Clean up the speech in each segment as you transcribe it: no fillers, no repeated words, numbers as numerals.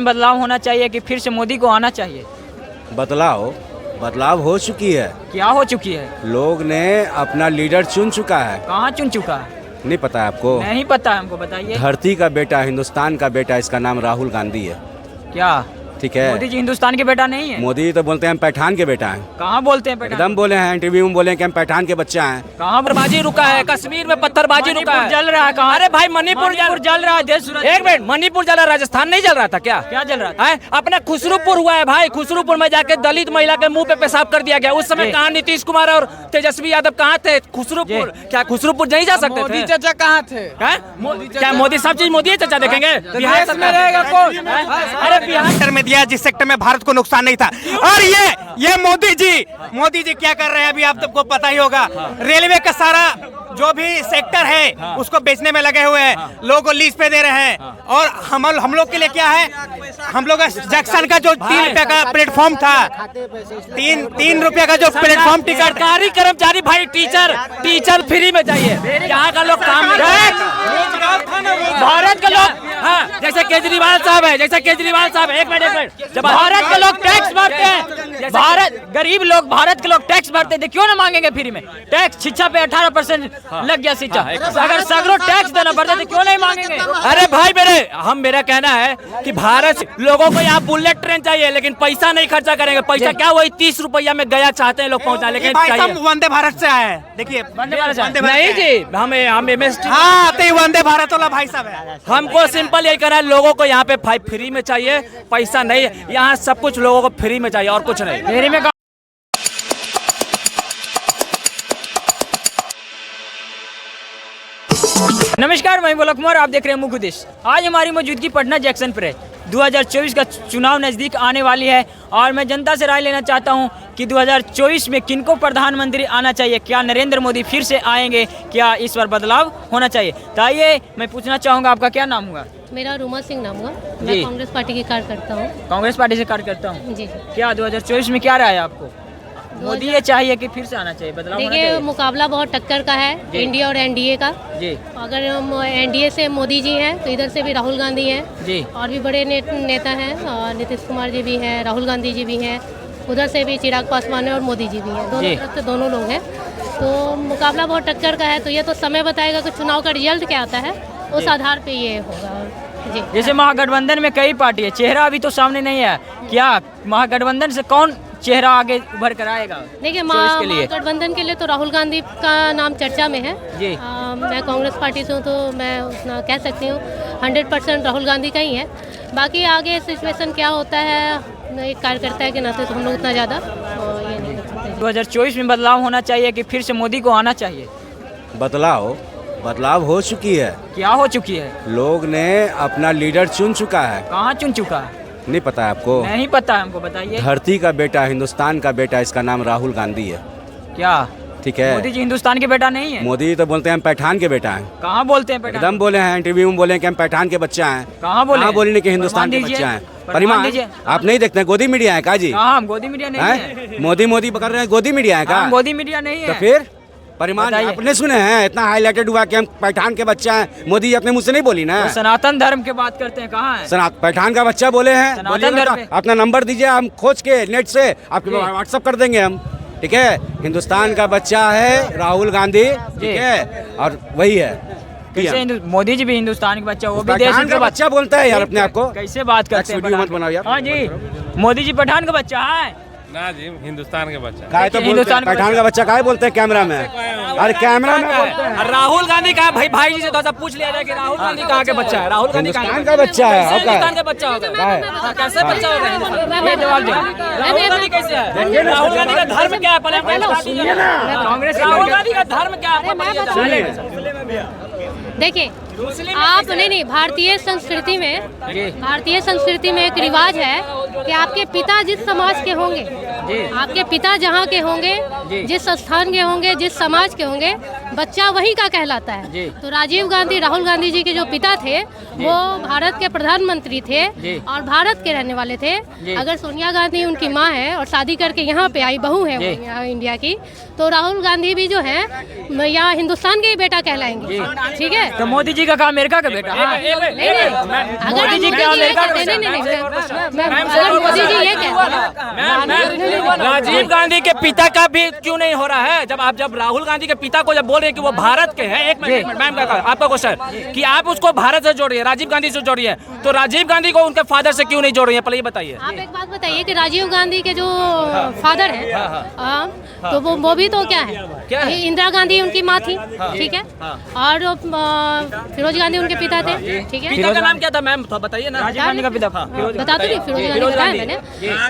में बदलाव होना चाहिए कि फिर से मोदी को आना चाहिए? बदलाव हो चुकी है। क्या हो चुकी है? लोग ने अपना लीडर चुन चुका है। कहाँ चुन चुका है? नहीं पता है आपको? नहीं पता है हमको, बताइए। धरती का बेटा, हिंदुस्तान का बेटा, इसका नाम राहुल गांधी है। क्या ठीक है? मोदी जी हिंदुस्तान के बेटा नहीं है? मोदी तो बोलते हैं हम पैठान के बेटा हैं। कहाँ बोलते हैं बेटा? एकदम बोले हैं, इंटरव्यू में बोले हैं कि हम पैठान के बच्चे हैं। कहाँ पत्थरबाजी रुका है, कश्मीर में पत्थरबाजी रुका है। जल रहा है कहाँ? अरे भाई मणिपुर जल रहा है। देश एक मिनट, मणिपुर जल रहा, राजस्थान नहीं जल रहा था क्या? क्या जल रहा है? अपना खुसरूपुर हुआ है भाई, खुसरूपुर में जाके दलित महिला के मुंह पे पेशाब कर दिया गया। उस समय कहाँ नीतीश कुमार और तेजस्वी यादव कहाँ थे? खुसरूपुर, क्या खुसरूपुर नहीं जा सकते थे? मोदी चाचा कहाँ थे? क्या मोदी सब चीज मोदी चाचा देखेंगे? बिहार में रहेगा कौन? अरे बिहार में दिया जिस सेक्टर में भारत को नुकसान नहीं था। और ये मोदी जी क्या कर रहे हैं अभी आप सबको पता ही होगा। रेलवे का सारा जो भी सेक्टर है उसको बेचने में लगे हुए हैं, लोगों को लीज पे दे रहे हैं। और हम लोग के लिए क्या है, हम लोग जंक्शन का जो 3 रुपए का प्लेटफॉर्म था, 3 रुपए का जो प्लेटफॉर्म टिकट, सरकारी कर्मचारी भाई, टीचर फ्री में चाहिए। यहाँ का लोग काम भारत के लोग, हाँ जैसे केजरीवाल साहब है, एक मिनट, जब भारत के लोग टैक्स भरते हैं, भारत गरीब लोग, भारत के लोग टैक्स भरते हैं, क्यों ना मांगेंगे फ्री में टैक्स? शिक्षा पे 18% लग गया शिक्षा, अगर सगरों टैक्स देना पड़ता तो क्यों नहीं मांगेंगे? अरे भाई मेरा कहना है कि भारत लोगों को यहाँ बुलेट ट्रेन चाहिए, लेकिन पैसा नहीं खर्चा करेंगे। पैसा क्या, वही 30 रुपया में गया चाहते हैं लोग पहुँचा, लेकिन वंदे भारत से आए हैं। देखिए नहीं जी, हम MST, हाँ तो वंदे भारत वाला भाई साहब है। हमको सिंपल यही कहना है, लोगों को यहाँ पे फ्री में चाहिए, पैसा नहीं। यहाँ सब कुछ लोगों को फ्री में चाहिए और कुछ नहीं। फ्री में नमस्कार, मैं बोला कुमार, आप देख रहे हैं मुख्य उद्देश्य। आज हमारी मौजूदगी पटना जंक्शन पर है। 2024 का चुनाव नज़दीक आने वाली है और मैं जनता से राय लेना चाहता हूं कि 2024 में किनको प्रधानमंत्री आना चाहिए। क्या नरेंद्र मोदी फिर से आएंगे? क्या इस बार बदलाव होना चाहिए? तो आइए मैं पूछना चाहूँगा, आपका क्या नाम हुआ? मेरा रूमा सिंह नाम हुआ। मैं कांग्रेस पार्टी की कार्यकर्ता हूँ। कांग्रेस पार्टी से कार्यकर्ता हूँ जी। क्या 2024 में क्या राय है आपको? मोदी ये चाहिए कि फिर से आना चाहिए, बदलाव होना चाहिए? देखिए, मुकाबला बहुत टक्कर का है, इंडिया और एनडीए का जी। अगर हम एनडीए से मोदी जी हैं तो इधर से भी राहुल गांधी हैं जी, और भी बड़े नेता हैं, नीतीश कुमार जी भी हैं, राहुल गांधी जी भी हैं, उधर से भी चिराग पासवान है और मोदी जी भी हैं, दोनों तरफ से दोनों लोग हैं। तो मुकाबला बहुत टक्कर का है। तो ये तो समय बताएगा कि चुनाव का रिजल्ट क्या आता है, उस आधार पर ये होगा जी। जैसे महागठबंधन में कई पार्टी है, चेहरा अभी तो सामने नहीं है, क्या महागठबंधन से कौन चेहरा आगे उभर कर आएगा? देखिए, महागठबंधन के लिए तो राहुल गांधी का नाम चर्चा में है जी। मैं कांग्रेस पार्टी से हूँ तो मैं उतना कह सकती हूँ 100% राहुल गांधी का ही है। बाकी आगे सिचुएशन क्या होता है, एक कार्यकर्ता के नाते तो हम लोग उतना ज़्यादा ये नहीं कर सकते। 2024 में बदलाव होना चाहिए कि फिर से मोदी को आना चाहिए? बदलाव हो चुकी है। क्या हो चुकी है? लोग ने अपना लीडर चुन चुका है। कहाँ चुन चुका है? नहीं पता है आपको? नहीं पता है हमको, बताइए। धरती का बेटा, हिंदुस्तान का बेटा, इसका नाम राहुल गांधी है। क्या ठीक है? मोदी जी हिंदुस्तान के बेटा नहीं है? मोदी तो बोलते हैं हम पैठान के बेटा हैं। कहाँ बोलते हैं पैठान? एकदम बोले हैं, इंटरव्यू में बोले हैं कि हम पैठान के बच्चे हैं। कहाँ बोले कि हिंदुस्तान के बच्चे हैं? परिमाण आप नहीं देखते हैं? गोदी मीडिया है का जी? हम गोदी मीडिया नहीं है। मोदी पकड़ रहे हैं, गोदी मीडिया है का? गोदी मीडिया नहीं है। तो फिर परिमाण आपने सुने हैं? इतना हाईलाइटेड हुआ कि हम पैठान के बच्चे हैं। मोदी जी अपने मुँह से नहीं बोली ना। तो सनातन धर्म की बात करते हैं, कहाँ है? पैठान का बच्चा बोले हैं। अपना नंबर दीजिए, हम खोज के नेट से आपके व्हाट्सअप कर देंगे हम। ठीक है, हिंदुस्तान का बच्चा है राहुल गांधी, ठीक है, और वही है। मोदी जी भी हिंदुस्तान का बच्चा, वो भी देश का बच्चा बोलता है यार अपने आप को। कैसे बात करते हैं? वीडियो मत बनाओ यार। हाँ जी, मोदी जी पठान का बच्चा है ना जी, हिंदुस्तान के बच्चा। काहे तो हिंदुस्तान पैठान का बच्चा काहे बोलते हैं कैमरा में? अरे कैमरा में बोलते हैं। राहुल गांधी का भाई जी से थोड़ा सा पूछ लिया जाए कि राहुल गांधी कहाँ के बच्चा है? राहुल गांधी हिंदुस्तान का बच्चा है। हिंदुस्तान का बच्चा होगा, कैसे बच्चा होगा? राहुल गांधी कैसे है? राहुल गांधी का धर्म क्या है? कांग्रेस राहुल गांधी का धर्म क्या है? देखिए, आप नहीं, भारतीय संस्कृति में एक रिवाज है कि आपके पिता जिस समाज के होंगे, आपके पिता जहाँ के होंगे, जिस स्थान के होंगे, जिस समाज के होंगे, बच्चा वही का कहलाता है। तो राजीव गांधी, राहुल गांधी जी के जो पिता थे वो भारत के प्रधानमंत्री थे और भारत के रहने वाले थे। अगर सोनिया गांधी उनकी माँ है और शादी करके यहाँ पे आई बहू है यहाँ इंडिया की, तो राहुल गांधी भी जो है यहाँ हिंदुस्तान के ही बेटा कहलाएंगे। ठीक है, तो मोदी जी का मेरका का बेटा। मोदी जी क्या अमेरिका का? अगर मोदी जी ये कहते राजीव गांधी के पिता का भी क्यों नहीं हो रहा है? जब राहुल गांधी के पिता को जब बोल रहे हैं कि वो भारत के हैं, एक मिनट मैम का आपका क्वेश्चन कि आप उसको भारत से जोड़िए, राजीव गांधी से जोड़िए, तो राजीव गांधी को उनके फादर से क्यों नहीं जोड़ रही है? पहले ये बताइए। आप एक बात बताइए कि राजीव गांधी के जो फादर है तो वो भी तो क्या है, इंदिरा गांधी उनकी माँ थी। ठीक है, और फिरोज गांधी उनके पिता थे। ठीक है, पिता का नाम क्या था मैम? तो बताइए ना। राजीव गांधी का पिता बता दो, फिरोज गांधी बताया मैंने।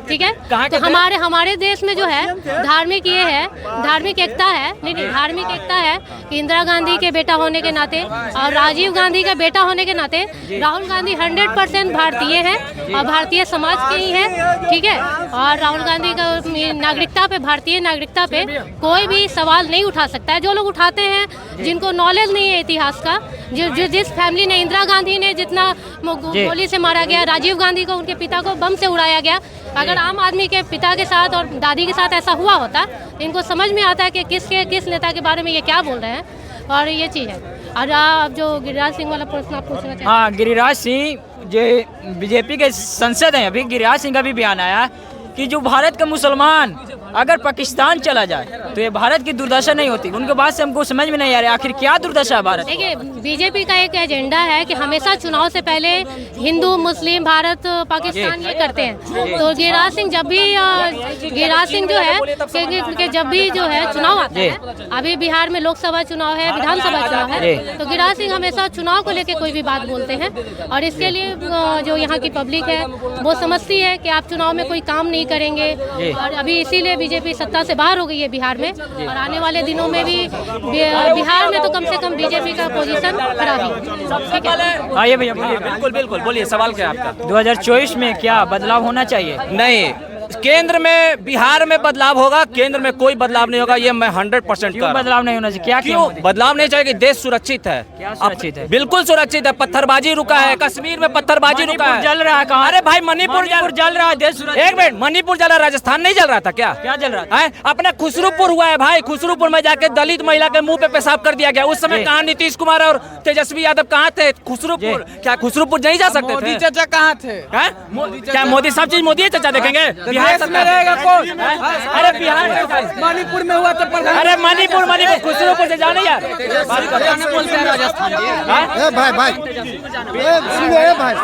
ठीक है, तो हमारे देश में जो है धार्मिक ये है, धार्मिक एकता है। नहीं, धार्मिक एकता है कि इंदिरा गांधी के बेटा होने के नाते और राजीव गांधी का बेटा होने के नाते राहुल गांधी 100% भारतीय है और भारतीय समाज के ही है। ठीक है, और राहुल गांधी का नागरिकता पे, भारतीय नागरिकता पे कोई भी सवाल नहीं उठा सकता है। जो लोग उठाते हैं, जिनको नॉलेज नहीं है इतिहास का, जिस फैमिली ने, इंदिरा गांधी ने जितना गोली से मारा गया, राजीव गांधी को, उनके पिता को बम से उड़ाया गया, अगर आम आदमी के पिता के साथ और दादी के साथ ऐसा हुआ होता, इनको समझ में आता है कि किस नेता के बारे में ये क्या बोल रहे हैं। और ये चीज़ है। और आप जो गिरिराज सिंह वाला प्रश्न आप पूछना चाहते हैं? हाँ, गिरिराज सिंह जो बीजेपी के संसद हैं, अभी गिरिराज सिंह का भी बयान आया कि जो भारत का मुसलमान अगर पाकिस्तान चला जाए तो ये भारत की दुर्दशा नहीं होती। उनके बात से हमको समझ में नहीं आ रहा है आखिर क्या दुर्दशा है भारत। देखिए, बीजेपी का एक एजेंडा है कि हमेशा चुनाव से पहले हिंदू, मुस्लिम, भारत, पाकिस्तान ये करते हैं। तो गिरिराज सिंह जो है कि जब भी जो है चुनाव आता है, अभी बिहार में लोकसभा चुनाव है, विधानसभा चुनाव है, तो गिरिराज सिंह हमेशा चुनाव को लेकर कोई भी बात बोलते हैं। और इसके लिए जो यहाँ की पब्लिक है वो समझती है कि आप चुनाव में कोई काम नहीं करेंगे। और अभी इसीलिए बीजेपी सत्ता से बाहर हो गई है बिहार में, और आने वाले दिनों में भी बिहार में तो कम से कम बीजेपी का पोजीशन खराब ही। ठीक है, आइए भैया बोलिए। बिल्कुल बोलिए, सवाल क्या है आपका? 2024 में क्या बदलाव होना चाहिए? नहीं, केंद्र में, बिहार में बदलाव होगा, केंद्र में कोई बदलाव नहीं होगा, ये मैं 100% क्यों बदलाव नहीं होना चाहिए? क्यों बदलाव नहीं चाहिए? कि देश सुरक्षित है। क्या सुरक्षित है? बिल्कुल सुरक्षित है। पत्थरबाजी रुका है, कश्मीर में पत्थरबाजी रुका है। जल रहा है कहाँ? अरे भाई, मणिपुर जल रहा है, देश सुरक्षित। एक मिनट, मणिपुर जल रहा, राजस्थान नहीं जल रहा था क्या? क्या जल रहा था? अपना खुसरूपुर हुआ है भाई, खुसरूपुर में जाके दलित महिला के मुंह पे पेशाब कर दिया गया। उस समय कहाँ नीतीश कुमार और तेजस्वी यादव कहाँ थे? खुसरूपुर, क्या खुसरूपुर नहीं जा सकते थे? मोदी चाचा कहाँ थे? क्या मोदी, सब चीज मोदी चाचा देखेंगे? बिहार में रहेगा कौन? अरे बिहार में, मणिपुर में हुआ तो अरे मणिपुर खुसरूपुर से जाने यार। भाई सुनिए भाई,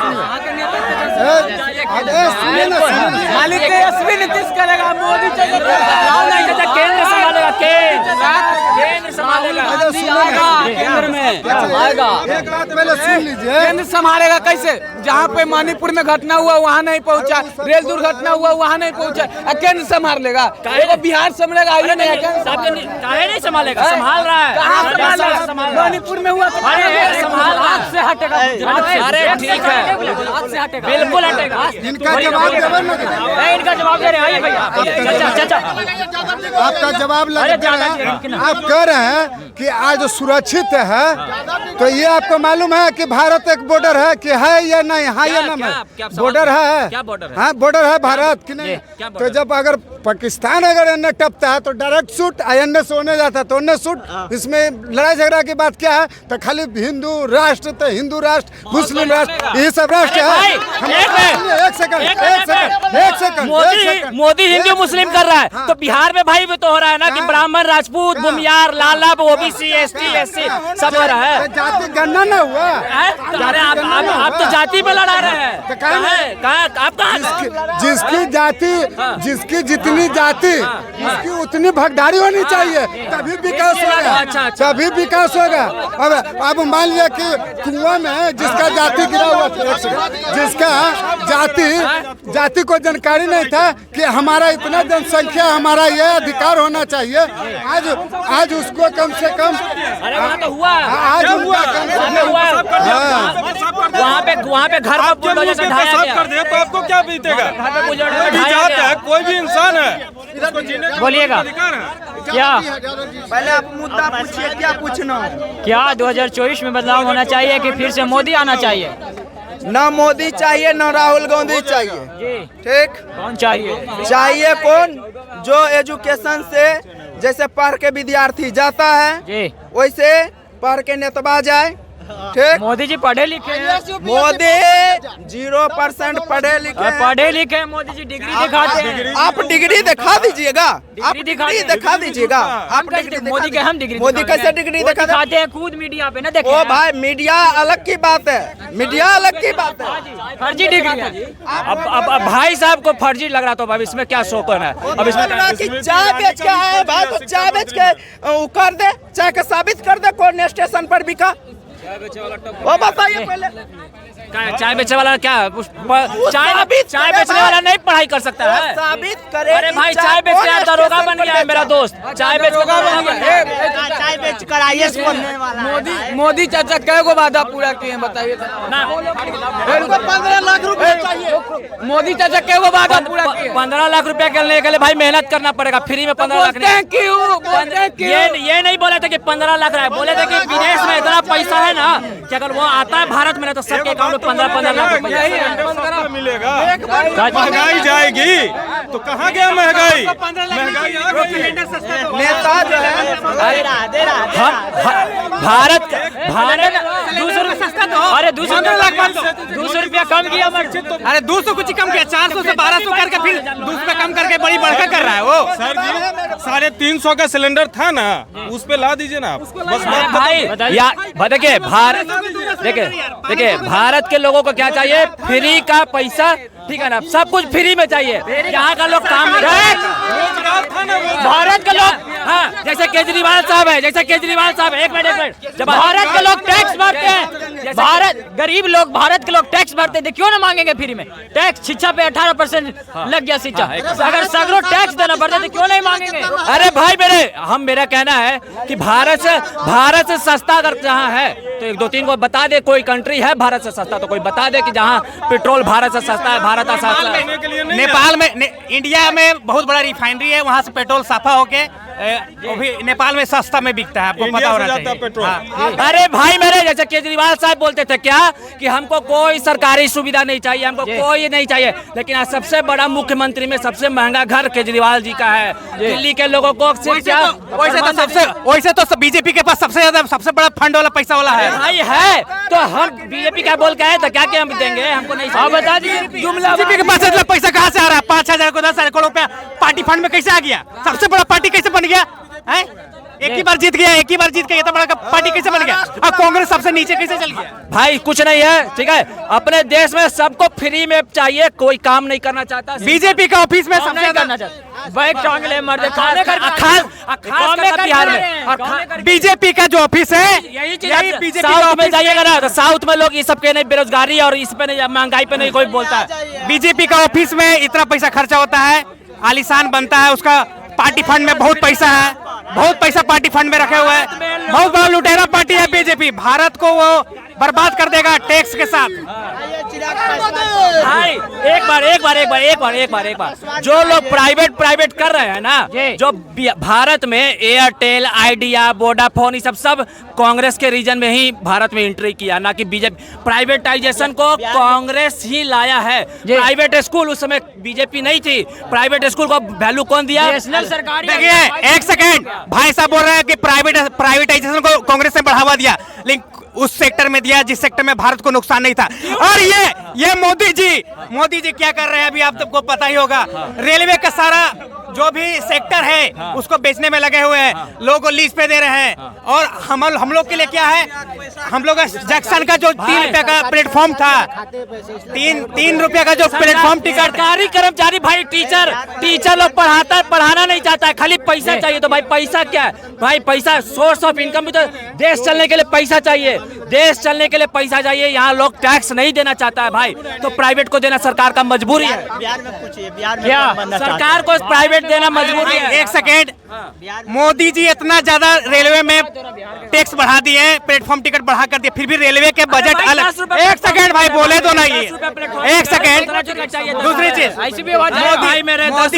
मालिक तेजस्वी नीतीश करेगा, मोदी केंद्र संभालेगा, केंद्र संभालेगा, केंद्र में आएगा। एक बात पहले सुन लीजिए। केंद्र संभालेगा कैसे? जहाँ पे मणिपुर में घटना हुआ वहाँ नहीं पहुँचा, रेल दुर्घटना हुआ वहाँ नहीं पहुँचा, केंद्र संभाल लेगा? बिहार संभालेगा? काहे नहीं संभालेगा? संभाल रहा है। कहाँ संभाल? मणिपुर में हुआ तो संभाल हाथ से हटेगा। अरे ठीक है, बिल्कुल हटेगा। इनका जवाब देवे ना, नहीं, इनका जवाब दे रहे हैं। आइए भैया, चाचा आपका जवाब लग रहा है। आप कह रहे हैं कि आज सुरक्षित है, तो ये आपको मालूम है कि भारत एक बॉर्डर है कि है या नहीं? हाँ या ना? बॉर्डर है। क्या बॉर्डर है? हाँ, बॉर्डर है भारत की नहीं? तो जब अगर पाकिस्तान अगर अन्य टपता है तो डायरेक्ट शूट, अन्य से होने जाता है तो अन्य शूट। इसमें लड़ाई झगड़ा की बात क्या है? तो खाली हिंदू राष्ट्र, तो हिंदू राष्ट्र, मुस्लिम राष्ट्र, ये सब राष्ट्र है। एक सेकंड, मोदी हिंदू मुस्लिम कर रहा है, तो बिहार में भाई भी तो हो रहा है ना कि ब्राह्मण, राजपूत, भूमियार, लाला, ओबीसी, एसटी, एससी सब हो रहा है। जाति गणना न हुआ। अरे आप तो जाति पे लड़ा रहे हैं। आप कहाँ? जिसकी जाति, जिसकी जितनी जाति, उसकी उतनी भागीदारी होनी चाहिए, तभी विकास होगा। तभी विकास होगा। अब मान लिया कि कुआं में जिसका जाति गिरा हुआ था, जिसका जाति को जानकारी नहीं था कि हमारा इतना जनसंख्या, हमारा यह अधिकार होना चाहिए, आज उसको कम से कम, अरे वहाँ तो हुआ, आज हुआ, वहाँ पे घर कर दिया तो आपको क्या बीतेगा? कोई भी जात है, कोई भी इंसान है, उसको जीने का बोलिएगा। अधिकार है। क्या पहले आप मुद्दा पूछिए, क्या पूछना? क्या 2024 में बदलाव होना चाहिए कि फिर से मोदी आना चाहिए? न मोदी चाहिए न राहुल गांधी चाहिए। जी। ठीक, कौन चाहिए? चाहिए कौन? जो एजुकेशन से जैसे पढ़ के विद्यार्थी जाता है जी। वैसे पढ़ के नेतवा जाए। ठीक, मोदी जी पढ़े लिखे हैं। मोदी 0% पढ़े लिखे हैं। पढ़े लिखे हैं, मोदी जी डिग्री दिखाते हैं। आप डिग्री दिखा दीजिएगा, आप डिग्री डिग्री दिखा दीजिएगा। आप डिग्री मोदी के हम डिग्री मोदी कैसे डिग्री दिखा दिखाते हैं? खुद मीडिया पे ना देखे ओ भाई, मीडिया अलग की बात है, मीडिया अलग की बात है। फर्जी डिग्री है। अब भाई साहब को फर्जी लग रहा, तो अब इसमें क्या शोकन है? अब इसमें कि चाय बेच के आए भाई, तो चाय बेच के वो कर दे, चाय का साबित कर दे कौन स्टेशन पर बिका। वो बताइए पहले। चाय बेचने वाला क्या चाय बेचने वाला नहीं पढ़ाई कर सकता है? साबित करे। अरे भाई, चाय बेच के दरोगा बन गया है मेरा दोस्त। चाय बेच के दरोगा बन गया है। चाय बेच कर आईएएस बनने वाला है। मोदी चाचा कै गो वादा पूरा किए हैं बताइए? इनको 15 लाख रुपए चाहिए। मोदी चाचा कै गो वादा पूरा किए? 15 लाख रुपया के लिए भाई मेहनत करना पड़ेगा। फ्री में 15 लाख नहीं। ये नहीं बोले थे कि 15 लाख रहा है, बोले थे कि विदेश में इतना पैसा है ना कि अगर वो आता है भारत में तो सबके अकाउंट में 15 लाख रुपया मिलेगा। महंगाई जाएगी तो कहाँ गया महंगाई? महंगाई नेता जो है भारत 200 रुपया सस्ता तो। अरे 200 रुपया कम किया। अरे 200 कुछ कम किया, 400 से 1200 करके फिर 200 कम करके बड़ी बढ़कर कर रहा है वो। सर जी 350 का सिलेंडर था ना, उस पे ला दीजिए ना आप। बस भाई देखिए भारत के लोगों को क्या चाहिए? फ्री का पैसा, ठीक है ना, सब कुछ फ्री में चाहिए। यहाँ का लोग काम भारत के लोग, हाँ, जैसे केजरीवाल साहब है, एक मिनट जब भारत के लोग टैक्स भरते हैं, भारत गरीब लोग, भारत के लोग टैक्स भरते हैं, क्यों ना मांगेंगे फ्री में टैक्स? शिक्षा पे 18% लग गया शिक्षा। अगर सगरों टैक्स देना पड़ता है तो क्यों नहीं मांगेंगे? अरे भाई मेरा कहना है कि भारत से सस्ता अगर जहाँ है तो 1-2-3 को बता दे। कोई कंट्री है भारत से सस्ता तो कोई बता दे कि जहाँ पेट्रोल भारत से सस्ता है, भारत का सस्ता है। नेपाल में इंडिया में बहुत बड़ा रिफाइनरी है, वहाँ से पेट्रोल साफा होके वो भी नेपाल में सस्ता में बिकता है, आपको पता होना चाहिए। पेट्रोल। हाँ। अरे भाई जैसे केजरीवाल साहब बोलते थे क्या कि हमको कोई सरकारी सुविधा नहीं चाहिए, हमको कोई नहीं चाहिए, लेकिन आज सबसे बड़ा मुख्यमंत्री में सबसे महंगा घर केजरीवाल जी का है। दिल्ली के लोगों को वैसे तो बीजेपी के पास सबसे बड़ा फंड वाला पैसा वाला है भाई है, तो हम बीजेपी का बोल के आए तो क्या हम देंगे? हमको नहीं चाहिए। बता दीजिए बीजेपी के पास इतना पैसा कहाँ से आ रहा है? 5,000 को 10,000 करोड़ रुपया पार्टी फंड में कैसे आ गया? सबसे बड़ा पार्टी कैसे बन गया है? एक ही बार जीत गया, इतना बड़ा पार्टी कैसे बन गया? अब कांग्रेस सबसे नीचे कैसे चल गया? भाई कुछ नहीं है, ठीक है, अपने देश में सबको फ्री में चाहिए, कोई काम नहीं करना चाहता। बीजेपी का ऑफिस में सबसे नहीं करना चाहता, बैग टांग ले मर्दे, खाने कर बिहार में बीजेपी का जो ऑफिस है यही बीजेपी साउथ में जाइएगा ना, तो साउथ में लोग ये सबके नहीं, बेरोजगारी और इस पे नहीं, महंगाई पे नहीं कोई बोलता है। बीजेपी का ऑफिस में इतना पैसा खर्चा होता है, आलीशान बनता है, उसका पार्टी फंड में बहुत पैसा है, बहुत पैसा पार्टी फंड में रखे हुए हैं। बहुत बड़ा लुटेरा पार्टी है बीजेपी, भारत को वो बर्बाद कर देगा टैक्स के साथ। भाई एक बार जो लोग प्राइवेट कर रहे हैं ना, जो भारत में एयरटेल, आइडिया, वोडाफोन, ये सब कांग्रेस के रीजन में ही भारत में एंट्री किया, ना कि बीजेपी। प्राइवेटाइजेशन को कांग्रेस ही लाया है। प्राइवेट स्कूल उस समय बीजेपी नहीं थी, प्राइवेट स्कूल को वैल्यू कौन दिया? नेशनल सरकारी। देखिए एक सेकेंड, भाई साहब बोल रहे हैं कि प्राइवेटाइजेशन को कांग्रेस ने बढ़ावा दिया, लेकिन उस सेक्टर में दिया जिस सेक्टर में भारत को नुकसान नहीं था। और ये मोदी जी क्या कर रहे हैं अभी आप सबको पता ही होगा। रेलवे का सारा जो भी सेक्टर है उसको बेचने में लगे हुए हैं, लोगों को लीज पे दे रहे हैं। और हम लोग के लिए क्या है, हम लोग जंक्शन का जो 3 रुपया का प्लेटफॉर्म था, 3 रुपया का जो प्लेटफॉर्म टिकट, सरकारी कर्मचारी भाई, टीचर लोग पढ़ाना नहीं चाहता है, खाली पैसा चाहिए। तो भाई पैसा क्या है भाई? पैसा सोर्स ऑफ इनकम भी तो देश चलने के लिए पैसा चाहिए, यहाँ लोग टैक्स नहीं देना चाहता है भाई, तो प्राइवेट को देना सरकार का मजबूरी है। बिहार में पूछिए, बिहार में क्या सरकार को प्राइवेट बजट देना मजबूरी है। एक सेकेंड, मोदी जी इतना ज्यादा रेलवे में टैक्स बढ़ा दिए, प्लेटफॉर्म टिकट बढ़ा कर दिए, फिर भी रेलवे के बजट अलग। एक सेकेंड भाई, बोले तो नहीं, एक सेकेंड। दूसरी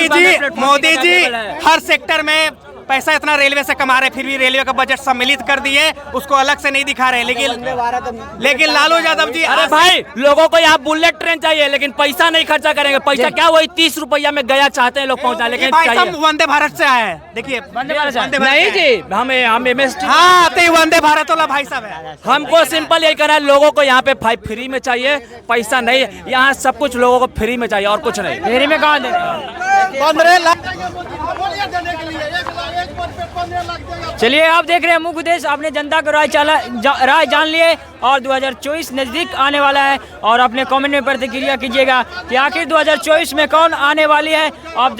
चीज, मोदी जी हर सेक्टर में पैसा इतना रेलवे से कमा रहे, फिर भी रेलवे का बजट सम्मिलित कर दिए, उसको अलग से नहीं दिखा रहे। लेकिन लालू यादव जी, अरे भाई लोगों को यहाँ बुलेट ट्रेन चाहिए, लेकिन पैसा नहीं खर्चा करेंगे। पैसा क्या, वही 30 रुपया में गया चाहते हैं लोग पहुँचा, लेकिन चाहिए। वंदे भारत से आया है, देखिए वंदे भारत नहीं जी, हम MST, हाँ तो वंदे भारत वाला भाई साहब है। हमको सिंपल यही कहना है, लोगों को यहाँ पे फ्री में चाहिए, पैसा नहीं। यहाँ सब कुछ लोगों को फ्री में चाहिए और कुछ नहीं। फ्री में कहाँ देंगे? 15 लाख। चलिए, आप देख रहे हैं मुख्य उद्देश्य। आपने जनता को राय जान लिए और 2024 नजदीक आने वाला है, और अपने कमेंट में प्रतिक्रिया कीजिएगा कि आखिर 2024 में कौन आने वाली है। आप